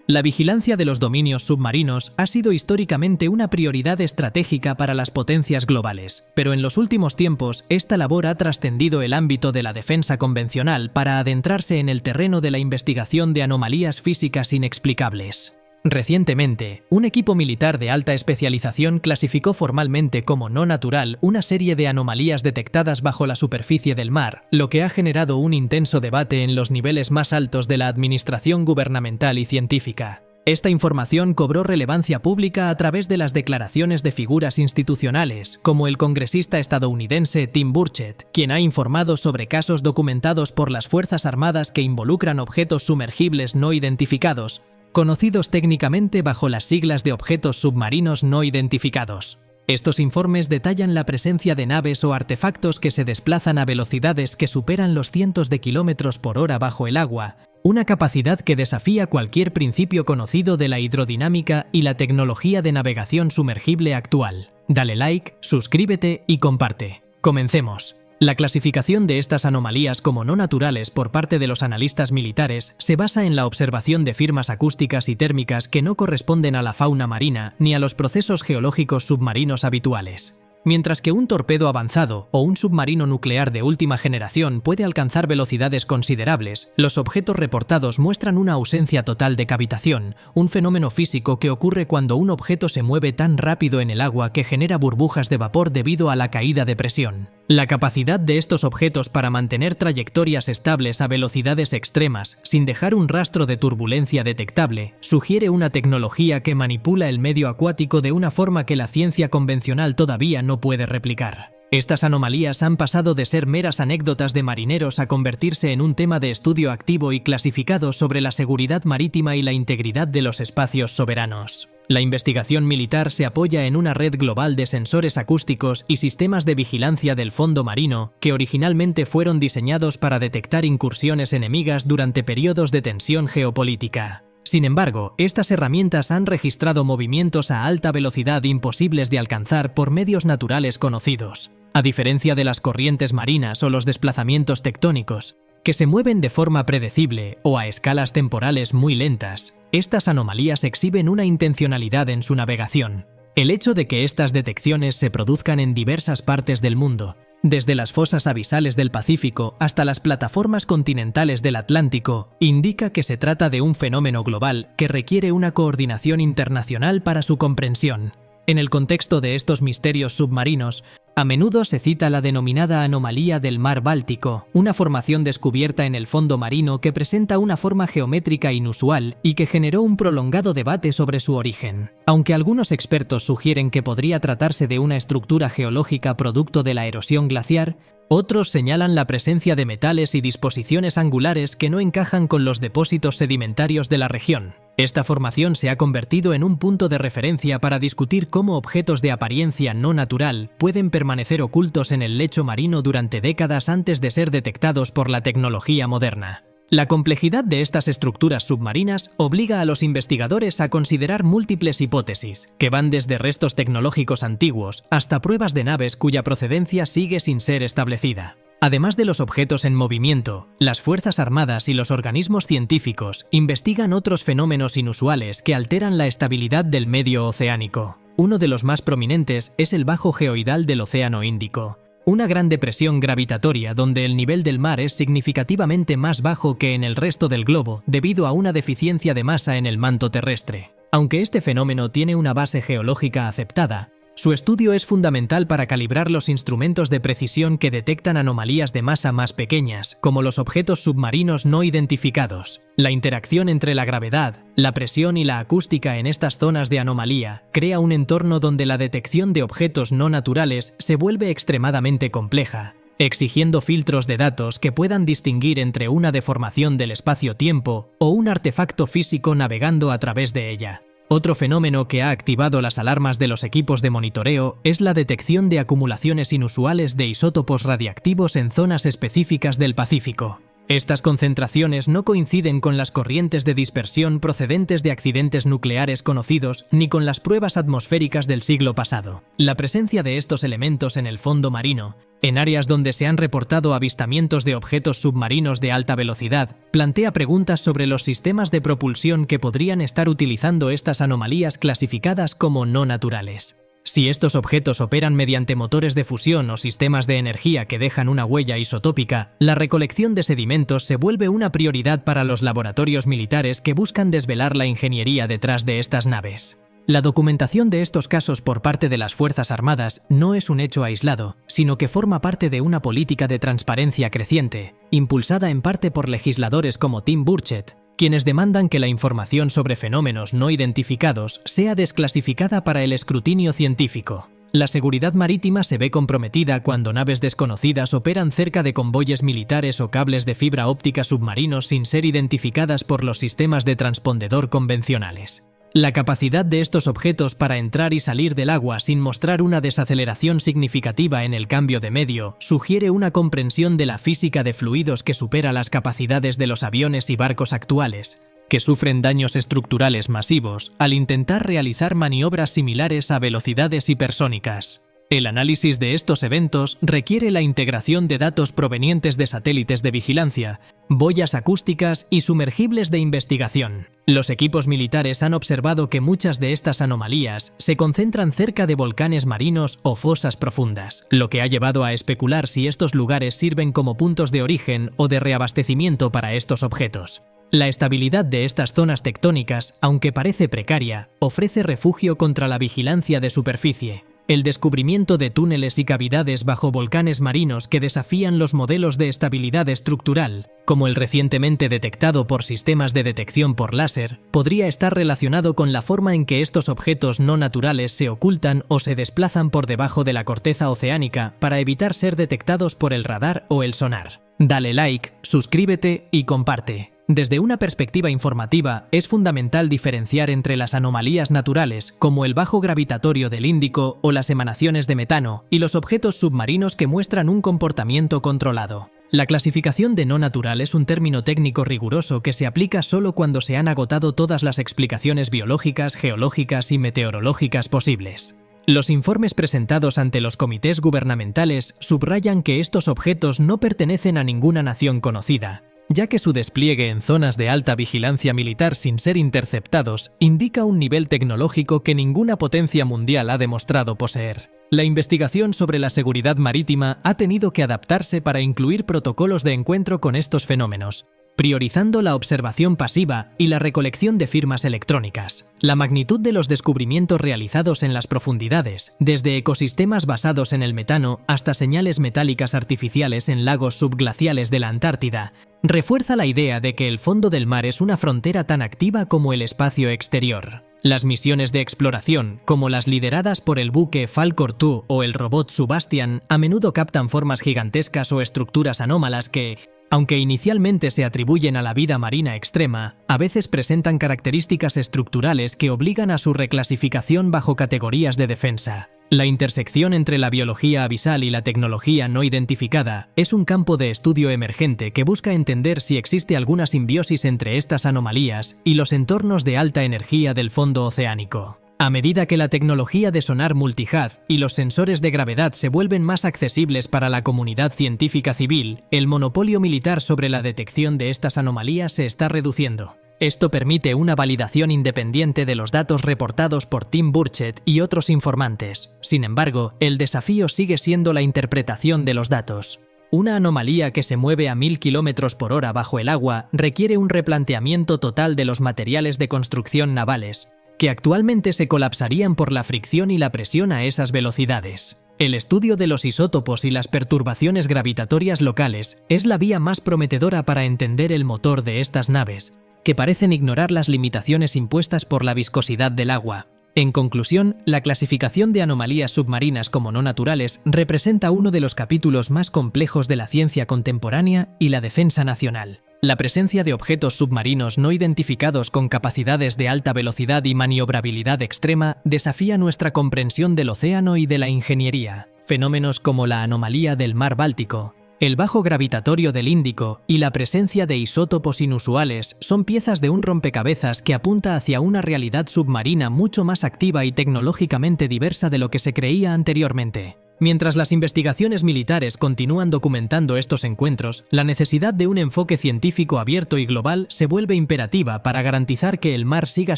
La vigilancia de los dominios submarinos ha sido históricamente una prioridad estratégica para las potencias globales, pero en los últimos tiempos esta labor ha trascendido el ámbito de la defensa convencional para adentrarse en el terreno de la investigación de anomalías físicas inexplicables. Recientemente, un equipo militar de alta especialización clasificó formalmente como no natural una serie de anomalías detectadas bajo la superficie del mar, lo que ha generado un intenso debate en los niveles más altos de la administración gubernamental y científica. Esta información cobró relevancia pública a través de las declaraciones de figuras institucionales, como el congresista estadounidense Tim Burchett, quien ha informado sobre casos documentados por las Fuerzas Armadas que involucran objetos sumergibles no identificados, conocidos técnicamente bajo las siglas de objetos submarinos no identificados. Estos informes detallan la presencia de naves o artefactos que se desplazan a velocidades que superan los cientos de kilómetros por hora bajo el agua, una capacidad que desafía cualquier principio conocido de la hidrodinámica y la tecnología de navegación sumergible actual. Dale like, suscríbete y comparte. Comencemos. La clasificación de estas anomalías como no naturales por parte de los analistas militares se basa en la observación de firmas acústicas y térmicas que no corresponden a la fauna marina ni a los procesos geológicos submarinos habituales. Mientras que un torpedo avanzado o un submarino nuclear de última generación puede alcanzar velocidades considerables, los objetos reportados muestran una ausencia total de cavitación, un fenómeno físico que ocurre cuando un objeto se mueve tan rápido en el agua que genera burbujas de vapor debido a la caída de presión. La capacidad de estos objetos para mantener trayectorias estables a velocidades extremas, sin dejar un rastro de turbulencia detectable, sugiere una tecnología que manipula el medio acuático de una forma que la ciencia convencional todavía no puede replicar. Estas anomalías han pasado de ser meras anécdotas de marineros a convertirse en un tema de estudio activo y clasificado sobre la seguridad marítima y la integridad de los espacios soberanos. La investigación militar se apoya en una red global de sensores acústicos y sistemas de vigilancia del fondo marino que originalmente fueron diseñados para detectar incursiones enemigas durante periodos de tensión geopolítica. Sin embargo, estas herramientas han registrado movimientos a alta velocidad imposibles de alcanzar por medios naturales conocidos. A diferencia de las corrientes marinas o los desplazamientos tectónicos, que se mueven de forma predecible o a escalas temporales muy lentas, estas anomalías exhiben una intencionalidad en su navegación. El hecho de que estas detecciones se produzcan en diversas partes del mundo, desde las fosas abisales del Pacífico hasta las plataformas continentales del Atlántico, indica que se trata de un fenómeno global que requiere una coordinación internacional para su comprensión. En el contexto de estos misterios submarinos, a menudo se cita la denominada anomalía del mar Báltico, una formación descubierta en el fondo marino que presenta una forma geométrica inusual y que generó un prolongado debate sobre su origen. Aunque algunos expertos sugieren que podría tratarse de una estructura geológica producto de la erosión glaciar, otros señalan la presencia de metales y disposiciones angulares que no encajan con los depósitos sedimentarios de la región. Esta formación se ha convertido en un punto de referencia para discutir cómo objetos de apariencia no natural pueden permanecer ocultos en el lecho marino durante décadas antes de ser detectados por la tecnología moderna. La complejidad de estas estructuras submarinas obliga a los investigadores a considerar múltiples hipótesis, que van desde restos tecnológicos antiguos hasta pruebas de naves cuya procedencia sigue sin ser establecida. Además de los objetos en movimiento, las Fuerzas Armadas y los organismos científicos investigan otros fenómenos inusuales que alteran la estabilidad del medio oceánico. Uno de los más prominentes es el bajo geoidal del Océano Índico, una gran depresión gravitatoria donde el nivel del mar es significativamente más bajo que en el resto del globo debido a una deficiencia de masa en el manto terrestre. Aunque este fenómeno tiene una base geológica aceptada, su estudio es fundamental para calibrar los instrumentos de precisión que detectan anomalías de masa más pequeñas, como los objetos submarinos no identificados. La interacción entre la gravedad, la presión y la acústica en estas zonas de anomalía crea un entorno donde la detección de objetos no naturales se vuelve extremadamente compleja, exigiendo filtros de datos que puedan distinguir entre una deformación del espacio-tiempo o un artefacto físico navegando a través de ella. Otro fenómeno que ha activado las alarmas de los equipos de monitoreo es la detección de acumulaciones inusuales de isótopos radiactivos en zonas específicas del Pacífico. Estas concentraciones no coinciden con las corrientes de dispersión procedentes de accidentes nucleares conocidos ni con las pruebas atmosféricas del siglo pasado. La presencia de estos elementos en el fondo marino En áreas donde se han reportado avistamientos de objetos submarinos de alta velocidad, plantea preguntas sobre los sistemas de propulsión que podrían estar utilizando estas anomalías clasificadas como no naturales. Si estos objetos operan mediante motores de fusión o sistemas de energía que dejan una huella isotópica, la recolección de sedimentos se vuelve una prioridad para los laboratorios militares que buscan desvelar la ingeniería detrás de estas naves. La documentación de estos casos por parte de las Fuerzas Armadas no es un hecho aislado, sino que forma parte de una política de transparencia creciente, impulsada en parte por legisladores como Tim Burchett, quienes demandan que la información sobre fenómenos no identificados sea desclasificada para el escrutinio científico. La seguridad marítima se ve comprometida cuando naves desconocidas operan cerca de convoyes militares o cables de fibra óptica submarinos sin ser identificadas por los sistemas de transpondedor convencionales. La capacidad de estos objetos para entrar y salir del agua sin mostrar una desaceleración significativa en el cambio de medio sugiere una comprensión de la física de fluidos que supera las capacidades de los aviones y barcos actuales, que sufren daños estructurales masivos al intentar realizar maniobras similares a velocidades hipersónicas. El análisis de estos eventos requiere la integración de datos provenientes de satélites de vigilancia, boyas acústicas y sumergibles de investigación. Los equipos militares han observado que muchas de estas anomalías se concentran cerca de volcanes marinos o fosas profundas, lo que ha llevado a especular si estos lugares sirven como puntos de origen o de reabastecimiento para estos objetos. La estabilidad de estas zonas tectónicas, aunque parece precaria, ofrece refugio contra la vigilancia de superficie. El descubrimiento de túneles y cavidades bajo volcanes marinos que desafían los modelos de estabilidad estructural, como el recientemente detectado por sistemas de detección por láser, podría estar relacionado con la forma en que estos objetos no naturales se ocultan o se desplazan por debajo de la corteza oceánica para evitar ser detectados por el radar o el sonar. Dale like, suscríbete y comparte. Desde una perspectiva informativa, es fundamental diferenciar entre las anomalías naturales, como el bajo gravitatorio del Índico o las emanaciones de metano, y los objetos submarinos que muestran un comportamiento controlado. La clasificación de no natural es un término técnico riguroso que se aplica solo cuando se han agotado todas las explicaciones biológicas, geológicas y meteorológicas posibles. Los informes presentados ante los comités gubernamentales subrayan que estos objetos no pertenecen a ninguna nación conocida, ya que su despliegue en zonas de alta vigilancia militar sin ser interceptados indica un nivel tecnológico que ninguna potencia mundial ha demostrado poseer. La investigación sobre la seguridad marítima ha tenido que adaptarse para incluir protocolos de encuentro con estos fenómenos, priorizando la observación pasiva y la recolección de firmas electrónicas. La magnitud de los descubrimientos realizados en las profundidades, desde ecosistemas basados en el metano hasta señales metálicas artificiales en lagos subglaciales de la Antártida, refuerza la idea de que el fondo del mar es una frontera tan activa como el espacio exterior. Las misiones de exploración, como las lideradas por el buque Falcor 2 o el robot Subastian, a menudo captan formas gigantescas o estructuras anómalas que, aunque inicialmente se atribuyen a la vida marina extrema, a veces presentan características estructurales que obligan a su reclasificación bajo categorías de defensa. La intersección entre la biología abisal y la tecnología no identificada es un campo de estudio emergente que busca entender si existe alguna simbiosis entre estas anomalías y los entornos de alta energía del fondo oceánico. A medida que la tecnología de sonar multihaz y los sensores de gravedad se vuelven más accesibles para la comunidad científica civil, el monopolio militar sobre la detección de estas anomalías se está reduciendo. Esto permite una validación independiente de los datos reportados por Tim Burchett y otros informantes. Sin embargo, el desafío sigue siendo la interpretación de los datos. Una anomalía que se mueve a 1000 km/h bajo el agua requiere un replanteamiento total de los materiales de construcción navales, que actualmente se colapsarían por la fricción y la presión a esas velocidades. El estudio de los isótopos y las perturbaciones gravitatorias locales es la vía más prometedora para entender el motor de estas naves, que parecen ignorar las limitaciones impuestas por la viscosidad del agua. En conclusión, la clasificación de anomalías submarinas como no naturales representa uno de los capítulos más complejos de la ciencia contemporánea y la defensa nacional. La presencia de objetos submarinos no identificados con capacidades de alta velocidad y maniobrabilidad extrema desafía nuestra comprensión del océano y de la ingeniería. Fenómenos como la anomalía del mar Báltico, el bajo gravitatorio del Índico y la presencia de isótopos inusuales son piezas de un rompecabezas que apunta hacia una realidad submarina mucho más activa y tecnológicamente diversa de lo que se creía anteriormente. Mientras las investigaciones militares continúan documentando estos encuentros, la necesidad de un enfoque científico abierto y global se vuelve imperativa para garantizar que el mar siga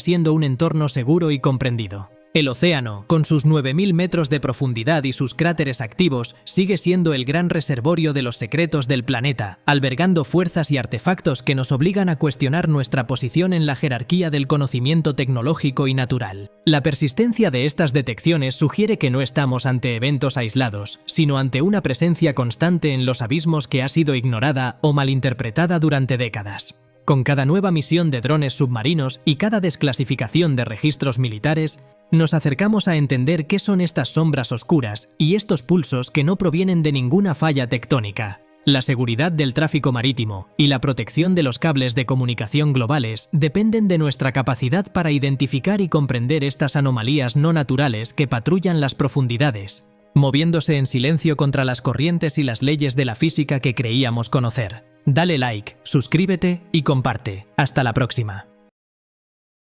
siendo un entorno seguro y comprendido. El océano, con sus 9.000 metros de profundidad y sus cráteres activos, sigue siendo el gran reservorio de los secretos del planeta, albergando fuerzas y artefactos que nos obligan a cuestionar nuestra posición en la jerarquía del conocimiento tecnológico y natural. La persistencia de estas detecciones sugiere que no estamos ante eventos aislados, sino ante una presencia constante en los abismos que ha sido ignorada o malinterpretada durante décadas. Con cada nueva misión de drones submarinos y cada desclasificación de registros militares, nos acercamos a entender qué son estas sombras oscuras y estos pulsos que no provienen de ninguna falla tectónica. La seguridad del tráfico marítimo y la protección de los cables de comunicación globales dependen de nuestra capacidad para identificar y comprender estas anomalías no naturales que patrullan las profundidades, moviéndose en silencio contra las corrientes y las leyes de la física que creíamos conocer. Dale like, suscríbete y comparte. Hasta la próxima.